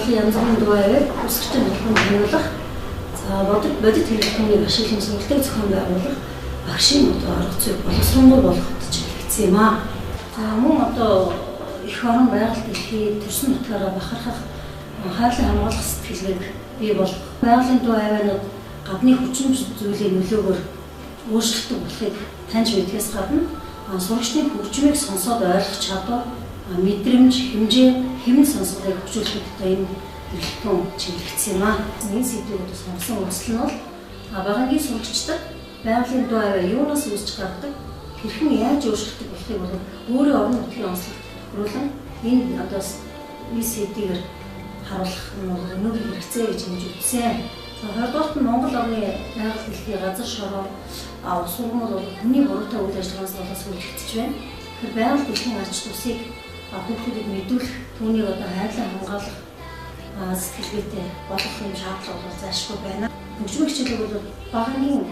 байгалийн янз бүрийн дуу аваад үсгчэн болгон ханиулах, за бодит хэрэглэхүүнийг ашиглан сургалтын зохион байгуулах, багшийн одоо арга зүй боловсронгуй болгоход чиглэгдсэн юм аа. За мөн одоо их орон байгальд дэлхий төрсөн нутгаараа бахархах хайрлан хамгаалах сэтгэлгээг бий болгох, байгалийн дуу авианууд гадны хүчин зүйлийн нөлөөгөөр өөрчлөлтөг болохыг таньж мэдгээс гадна сурагчдын хөгжмийг сонсоод ойлгох чадвар, мэдрэмж, хэмжээ, хэмнэн сонсголыг хөгжүүлэхэд энэ эрхтэн чиглэгдсэн юм аа. Энэ сэдвүүд сонгосон үндсэл нь бол багаангийн сурагчдад байгалийн дуу авиа юунаас үүсч гардаг, хэрхэн яаж өөрчлөлтөг болохыг бол өөрийн орон нутгийн онцлогт тохируулан энэ одоо сэдвээр харуулах нь өнөөгийн хэрэгцээ гэж хэлж үзсэн. За хоёрдугаарт нь Монгол орны байгаль дэлхийн газар шороо ус ургамал бол хүний буруутай үйл ажиллагаанаас болоод сүйтгэж байна. Тэгэхээр байгаль дэлхийн ач тусыг хүүхдүүдэд мэдүүлэх, түүнийг одоо хайрлан хамгаалах сэтгэлгээтэй болгох юм шаардлага бол зайлшгүй байна. Хөгжмийн хичээлүүд бол багаангийн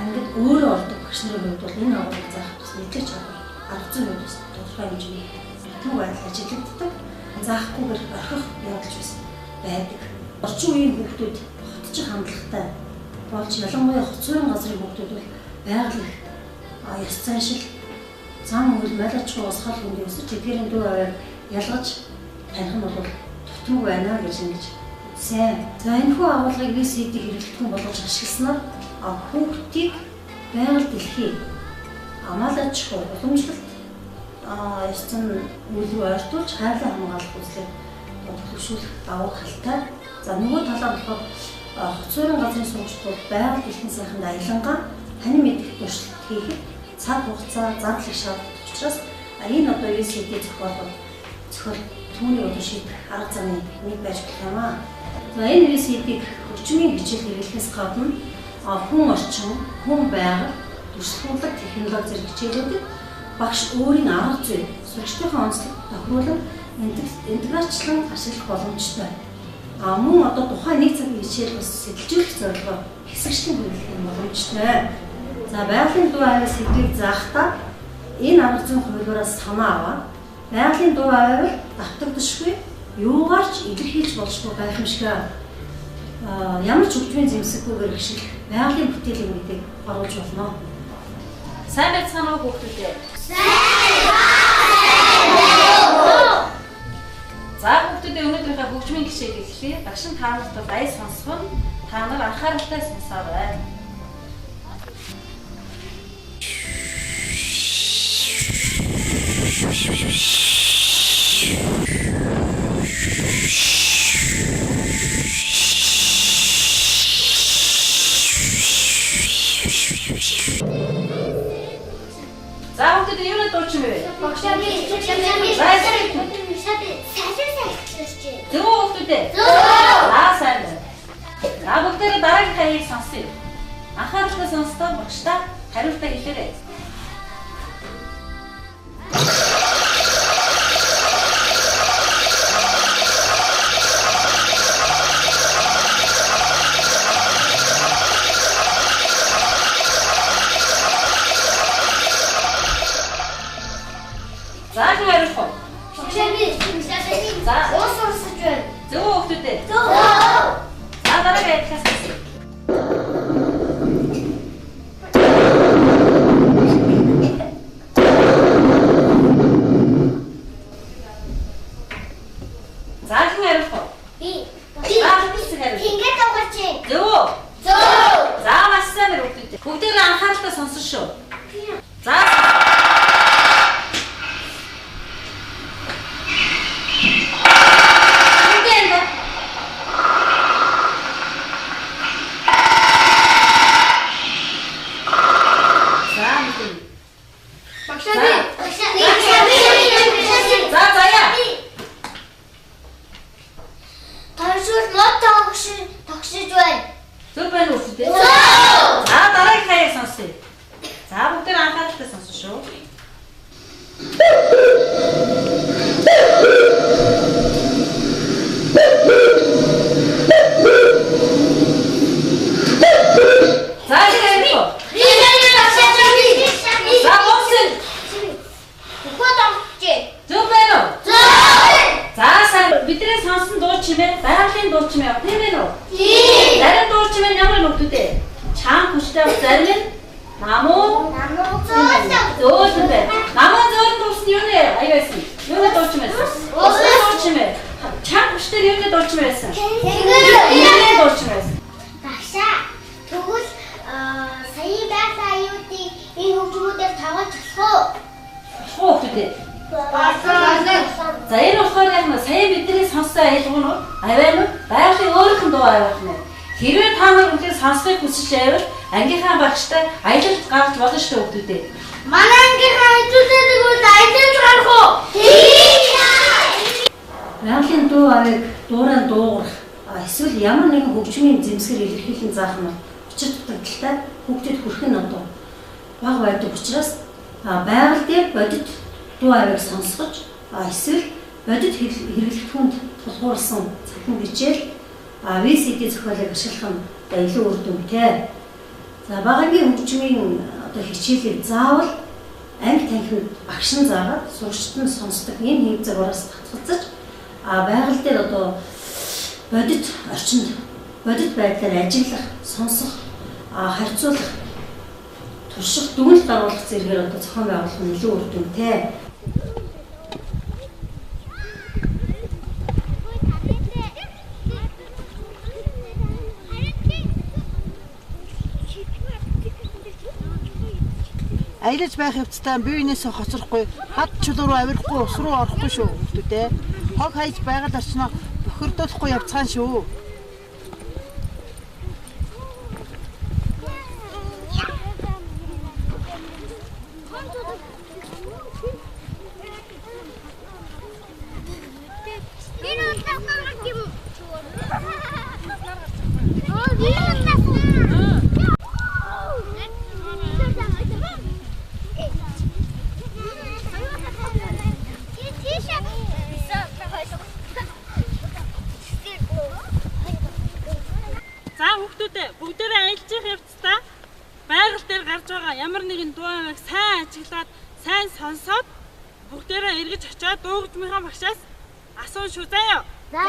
ангид өөрөө ордог багш нарын хувьд бол энэ агуулгыг заах бас мэдлэг чадвар арга зүйн хувьд тодорхой хэмжээний бэлтгэн байдал ажиглагддаг. Заахгүйгээр орхих явдал биш байдаг. Орчин үеийн хүүхдүүд хотчих хандлагатай болж ялангуяа хоцрын газрын хүүхдүүд бол байгаль ёс заншил, зам үйл малчгүй усгал хүнд өсөж эдгээрийн дуу аваад ялгаж таних нь бол тутмаг байна гэж ингэж үзсэн. За энэхүү агуулгыг CD хэрэглэхэн болгож ашигласнаар хүүхдийг байгаль дэлхий амаалчгүй уламжлалт ёс зан үйл рүү ойртуулж хайрлан хамгаалах үзлийг төлөвшүүлэх давуу талтай. За нөгөө талаар болохоор хоцрын газрын сурагчдууд байгаль дэлхийн сайханд аялангаа таны мэдих туршилт хийхэд цаг хугацаа зарлах шаардлагатай учраас энэ одоо CD зохиол түүний одоо шийдэх арга замын нэг байж болох юм аа. За энэ CD-г хөгжмийн хичээл хэрэглэхээс гадна хүн орчин, хүн байгаль, туршлагатлаг технологи зэрэг хичээлүүдэд багш өөрийн арга зүй, сурагчдынхаа онцлог тохируулан интеграцчлан ашиглах боломжтой. Мөн одоо тухайн нэг цагийн хичээл бас сэтэлжүүлэх зорилгоор хэсэгчлэн хэрэглэх боломжтой. За байгалийн дуу авиа сэдвийг заахдаа энэ арга зүйн хуулиараас санаа аваад байгалийн дуу авиа давтагдшгүй юугаарч илэрхийлж болшгүй гайхамшигтай ямар ч хөгжмийн зэмсэггүйгээр ашиглах байгалийн бүтээлийн үеийг оруулж болно. Сайн байцгаана уу хүүхдүүдээ? Сайн байна. За хүүхдүүдээ өнөөдрийнхээ хөгжмийн гишээг эхлэе. Багш нь та нарт аяа сонсгоно. Та нар анхааралтай сонсоорой. За хүүхдүүд юу нэг дууч юм бэ? Багшаа би зөв хүүхдүүдээ. Сайн байна. Бүгдээрээ дараагийн хаягийг сонсъё. Анхааралтай сонстоо багштай хариултаа хэлээрэй. Бидний сонсон дуу чимээ явах тийм ээ үү? Тийм. Зарим дуучин ямар нөхдөдөө? Чаан хүчтэй зарим нь намуу зөөлөн бай. Намуу зөөлөн дуусна юу нэ? Аяасан. Юу дуучин байсан? Дуучин бай. Чаан хүчтэй юу дуучин байсан? Тэгвэл дуучин байсан. Багшаа тэгвэл сая байцаа аюутыг энэ хөгжмүүдээр тавуулж болох уу? Хөөе. За энэ болохоор яг нь сая бидний сонссон айлгуу нь аваа нь байгалийн өөрхөн дуу авах нь. Хэрвээ та нар үнээр сонсохыг хүсэж байвал ангийнхаа багштай аялалд гарч болно шүү дээ хүүхдүүдээ. Манай ангийнхаа хэдүүлдэг бол аялалд гарах уу? Тийм. Байгалийн дуу авыг дуурайан дуугарах эсвэл ямар нэгэн хөгжмийн зэмсгэр илэрхийлэн заах нь учир дутагдaltaй хүүхдэд хүрэх нь одоо бага байдаг учраас байгаль дээр бодит дуу авыг сонсгож эсвэл бодит хэрэглэхүүнд тулгуурласан цахим бичээл VCD зохиолыг ашиглах нь илүү үр дүнтэй. За багагийн хөгжмийн одоо хичээлийг заавал анги танхимд багш нь заагаад сурагчид нь сонсдог энэ хэв загвараас татгалзаж байгаль дээр одоо бодит орчинд бодит байдлаар ажиглах, сонсох, харьцуулах, турших, дүгнэлт оруулах зэргээр одоо зохион байгуулах нь илүү үр дүнтэй. Аялаж байх явцдаа бие биенээсээ хоцрохгүй, хад чулуу руу авирлахгүй, ус руу орохгүй шүү хүүхдүүдээ. Хог хайж байгаль орчноо бохирдуулахгүй явцгаан шүү. Бүгдээрээ аялжих явцдаа байгаль дээр гарч байгаа ямар нэгэн дуу амиг сайн ажиглаад, сайн сонсоод бүгдээрээ эргэж очиод дуу хөгжмийнхаа багшаас асууж шүү заяа. За.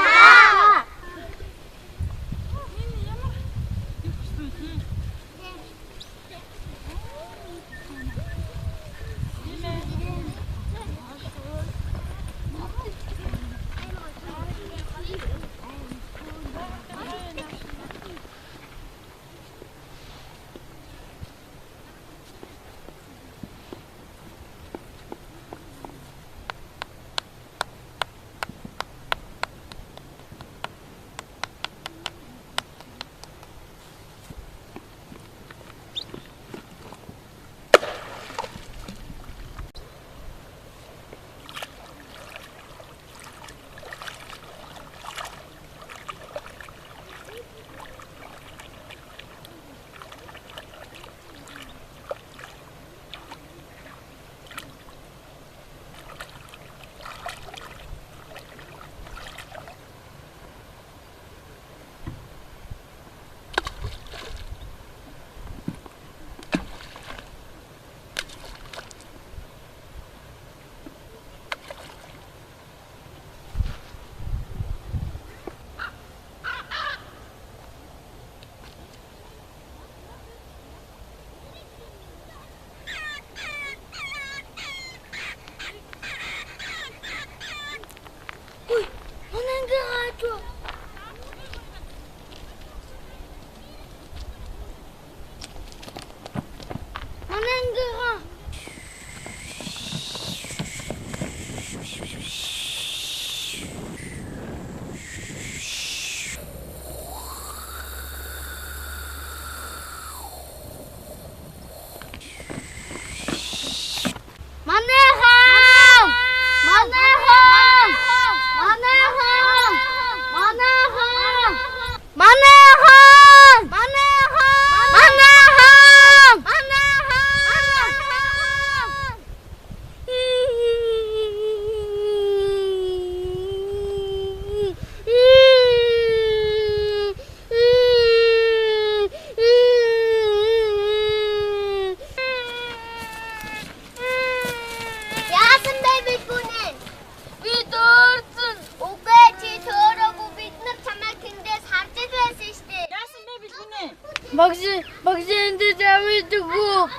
Багшинд завидгүй.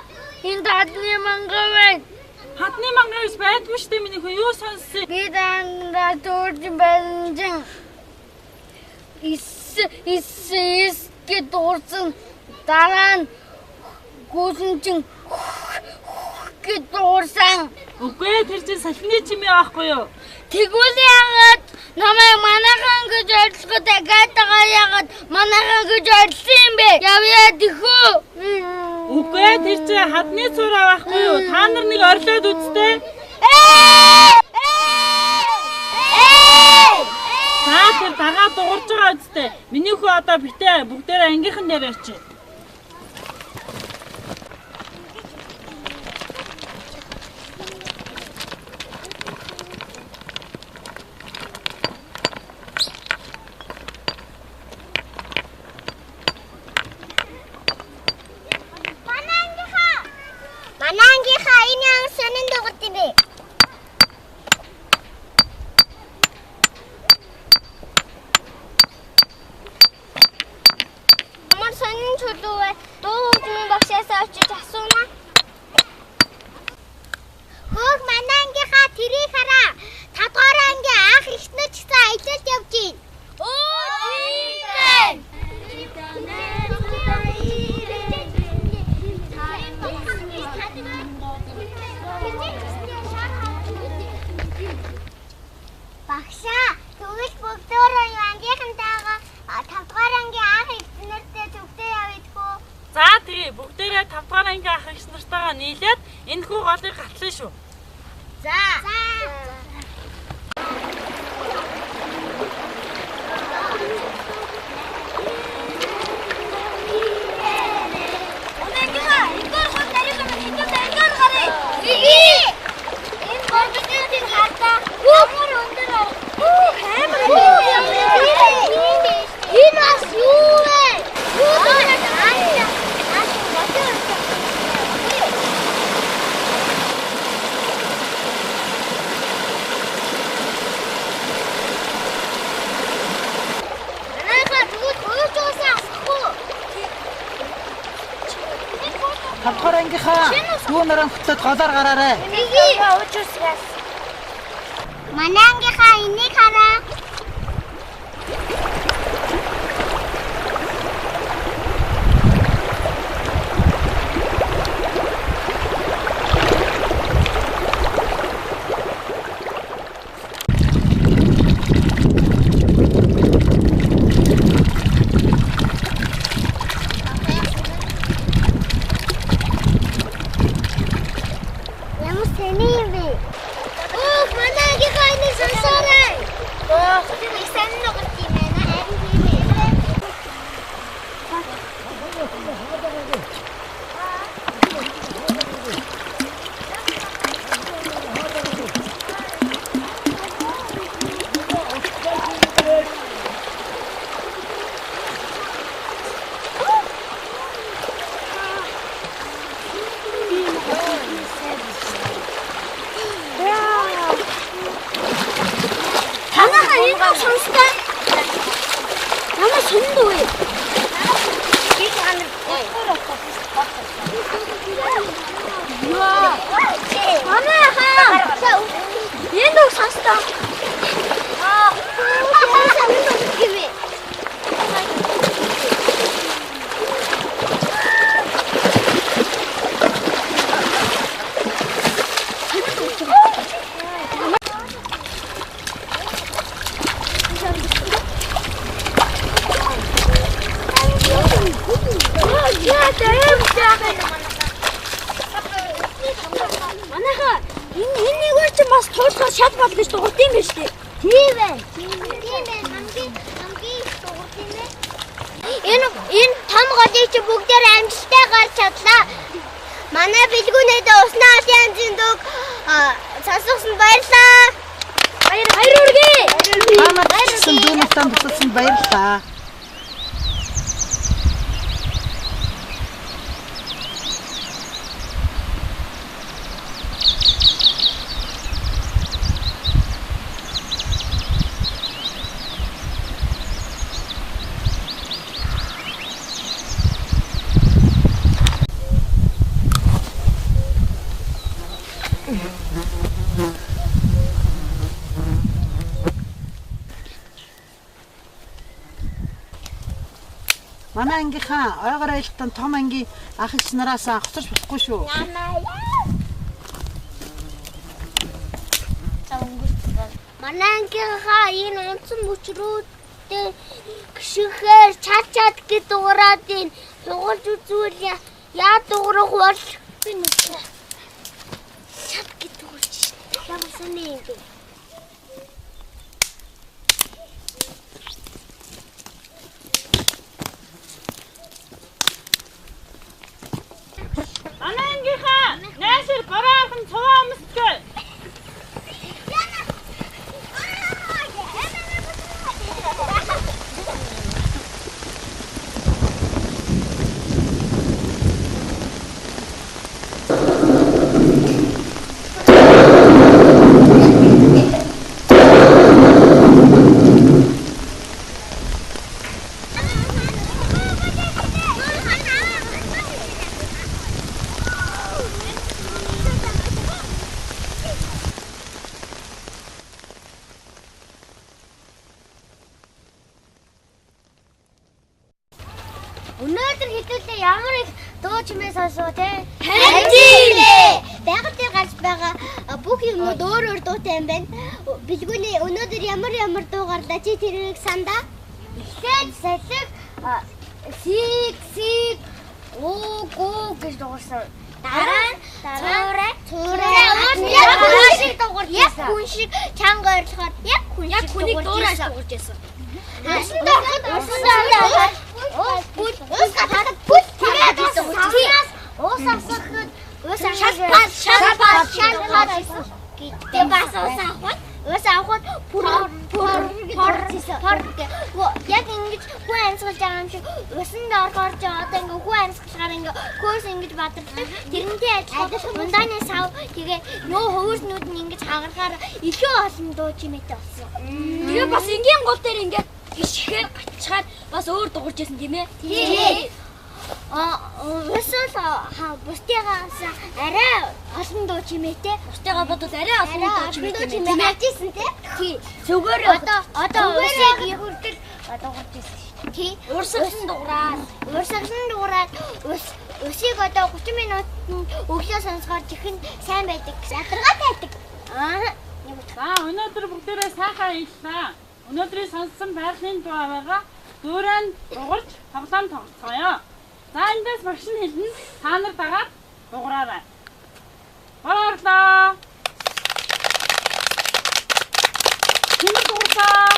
Энэ хатны мангар байна. Хатны мангар гэж байдгүй шүү дээ миний хөө юу сонссон? Би дандаа төрж байна. Ис гэж дуурсан. Дараа нь гүсэнчин гэж дуурсан. Үгүй ээ тэр чинь салхины чимээ байхгүй юу? Тэгвэл яагаад намайг манайхан гэж ойлгоход агайтагаа яагаад манайхан гэж ойлгосон юм бэ? Явъя тэхүү. Үгүй ээ тэр чинь хадны цураа байхгүй юу? Та нар нэг орлоод үзтээ. Та тэр дагаа дуурж байгаа үсттэй. Миний хүү одоо битээ бүгдээрээ ангийнхан дээр очив. Манангийнхаа энэ ян сонин дугт юм бэ? Амар сонин чулуу дуу хөгжмийн багшаас очиж асууна. Хөөх манангийнхаа тэрийг хараа. 5 дугаар ангийн анх эхнэр ч гэсэн аялалд явж байна. Оо тийм ээ. Багшаа тэгвэл бүгдөө ангийнхантайгаа 5 дугаар ангийн анх эхнэртэй төвдөө явъдгүй. За тэгээ бүгдээрээ 5 дугаар ангийн ах эгч нартайгаа нийлээд энэ хүү голыг гатлаа шүү. За. Тавдугаар ангийнхаа юу наран хөтлөд голоор гараарай. Манай ангийнхаа энийг хараа. Манай бэлгүүнээдээ уснаа янзын дөг сонсгосон баярлаа. Баяр үргээ. Баярлалаа. Дүүнэстэн бусалсан баярлалаа. Манай ангийнхаа ойгоор айлтан том ангийн ах эгч нараас авчирч болохгүй шүү. Манай ангийнхаа энэ унтсан мөчрүүдтэй гიშгээр чачаад гэд дуурайд энэ дуурж үзвэл яа дуурах бол би нэг чад гэд дуурж шээ. Ямарсан юм бэ? Манай ангийнхаа найшир бороохон цуваа өмсгөө. Өнөөдөр хэдүүлээ ямар их дуу чимээ сонсоо те. Харин байгаль дээр гарч байгаа бүх юмуд өөр өөр дуутай юм байна. Билгүүний өнөөдөр ямар дуу гарлаа чи тэрийг сандаа? Эхлээд салхи сиг оо гэж дуурсан. Дараа яг хүн шиг дуурсан. Яг хүн шиг чанга ойрлохоор яг хүнийг дуурайж дууржсэн. Яг ингэж хүн амьсгалж байгаа юм шиг усанд орж одоо ингээ хүн амьсгалгаар ингээ хөөс ингэж бадардаг. Тэрнтэй адилхан ундааны сав тэгээ нөө хөөснүүд нь ингэж хагарахаар илүү олон дуу чимээтэй болсон. Тэгээ бас энгийн гол дээр ингээ гიშгээр гачаад бас өөр дуурж байсан тийм ээ. Тийм. Өсөл бусдыгаас арай олон дуу чимээтэй. Бусдыгаа бодвол арай олон дуу чимээтэй тийм ажижсэн тий. Зүгээр одоо үсэг ихүрдэл дуурж байсан шүү. Тий. урсгалсан дуурайд өсийг одоо 30 минутанд өглөө сонсгоор чихэн сайн байдаг. Ядаргаа тайдаг. За өнөөдөр бүгдээрээ сайхан ийлээ. Өнөөдрийн сонссон байгалийн дуугаа дүүрэн дуурж тоглоом тоглоцгоё. За эндээс багш нь хэлнэ. Та нар дагаад дуураарай. Борорлоо. Хинэ дуурсаа.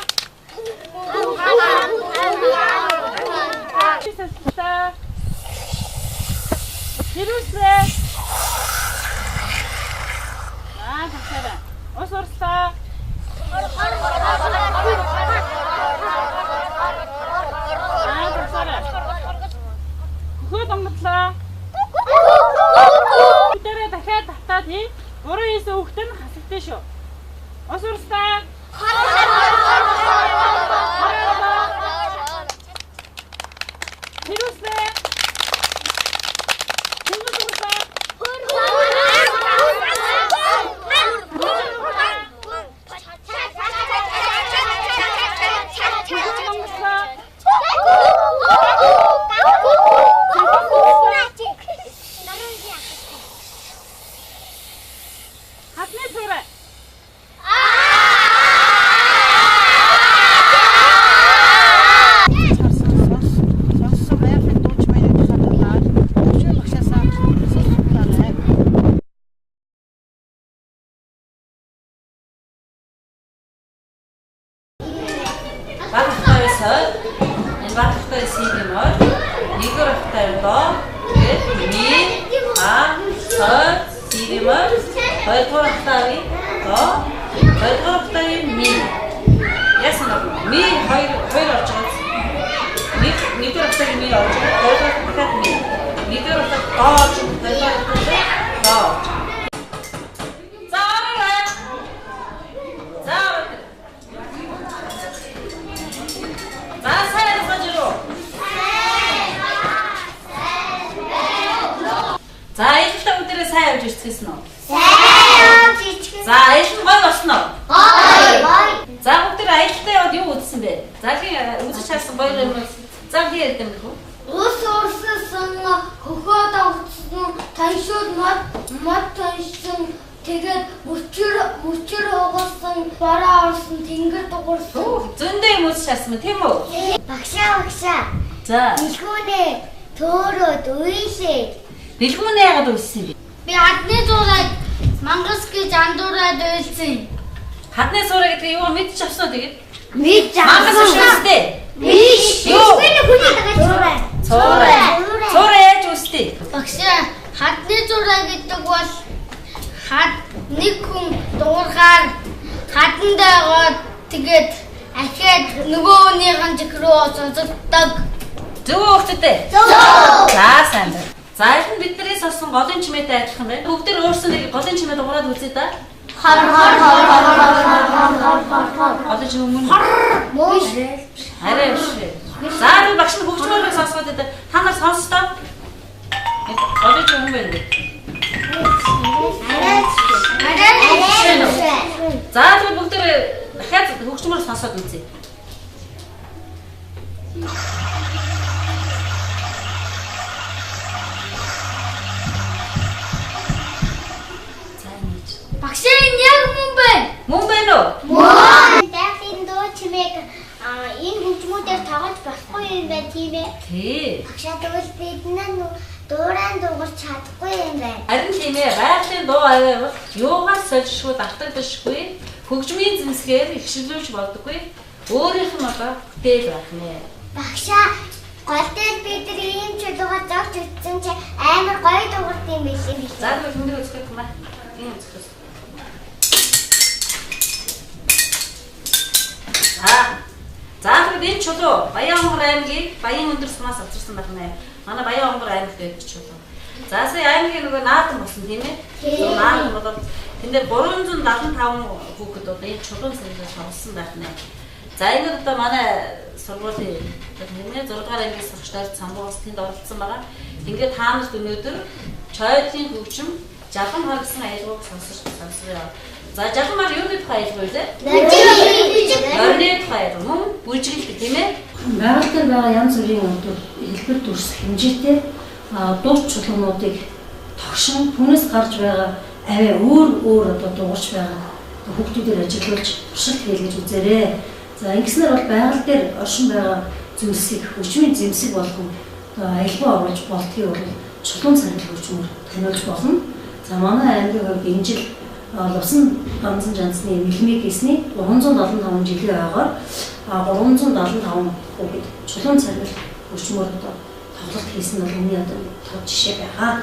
Хэрүүсээ. Тасаарай. Ус урслаа. Хөөд омтлоо. Тэрэ дахиад татаад хий. 3-9 хүүхэд нь хасагдсан шүү. Ус урслаа. Хэрүүсээ. За бүгд аялалтай яваад юу үзсэн бэ? За тийм үзэж харсан гоё юм. За би ярьдаг юм. тогтсон хөхөө тогтсон таньшуул мод таньсан тэгээд мөчөр угасан бараа орсон тэнгэр дуурсан. Зөндөө юм уушаасан тийм үү? Багшаа. За. Илгүүнээ төөрөөд уйлээ. Бэлгүүнээ яагаад уйсан бэ? Би хадны зураг мангас гэж андуураад уйлсан. Хадны зураг гэдэг юу мэдчих авсан тэгээд? Мэдж Мангас шүүстэй. Биш. Юу? Цураа. Цураа яаж үстэй? Багшаа хадны зураг гэдэг бол нэг хүн дуургаар хадандайгаа тэгээд ахиад нөгөө хүнийхэн чих рүү цоцогддог. Зөв хөөцтэй. За сайн байна. За энэ биднээс олсон голын чимээтэй адилхан байна. Бүгд төр өөрсдөө голын чимээ дуурайд үзье да. Голын чимээ мөн. Арай биш. За би багш нь хөгжмөөрөө сонсгоод байдаг. Та нар сонстоо. Голын чимээ мөн байна. За тэгвэл бүгд төр дахиад хөгжмөөр сонсоод үзье. Багшаа энэ яг мөн байна. Мөн байна уу? Мөн. Дахин дуу чимээг энэ хөгжмүүдээр тоглож болохгүй юм байна тийм ээ. Тий. Багшаа тэгвэл бид дуурайн дуугарч чадахгүй юм байна. Харин тийм ээ. Байгалийн дуу аваа бол юугаас сольшгүй давтагдашгүй хөгжмийн зэмсгээр ихшилүүлж болдоггүй. Өөрийнх нь одоо бүтээл байх нэ. Багшаа гол дээр бид нар ийм чулуугаар зогч ütсэн чи амар гоё дуурд юм биш юм биш. За тэгвэл хүнийг үзэх юм аа. Энэ үзэх. За тэгвэл энэ чулуу Баянгор аймгийн Баян өндөр сумаас авчирсан байна. Манай Баянгор аймаг гэдэг чулуу. За сая аймгийн нөгөө наадам болсон тийм ээ. Наадам бол тэнд дээр 375 хүүхэд одоо энэ чулуун сэргээр тоглосон байна. За энэ одоо манай сургуулийн нэмээ 6 дугаар ангийн сурагчдаар цамгаас тэнд оролцсон байгаа. Ингээд таанаас өнөөдөр чойдлын хөгжим Жалган мар гэсэн аялгауг сонсоё. За жалган мар юуны тухай аялгау вэ? Орны тухай мөн бүжиглдэг тийм ээ. Байгаль дээр байгаа янз бүрийн одоо хэлбэр дүрс хэмжээтэй дууч чулуунуудыг тогшин хүнээс гарч байгаа аваа өөр одоо дуурч байгаа хүүхдүүдээр ажиглуулж туршилт хийлгэж үзээрэй. За ингэснээр бол байгаль дээр оршин байгаа зүйлсийг хөгжмийн зэмсэг болгон аялгаа оруулж болдгийг бол чулуун царил хөгжмөр таниулж болно. За манай аймгийн хувьд энэ жил Лувсан ганцхан жанцны нэлмийг хийсний 375 жилийн ойгоор 375 хүүхэд чулуун царил хөгжмөр одоо тоглолт хийсэн нь миний одоо тод жишээ байгаа.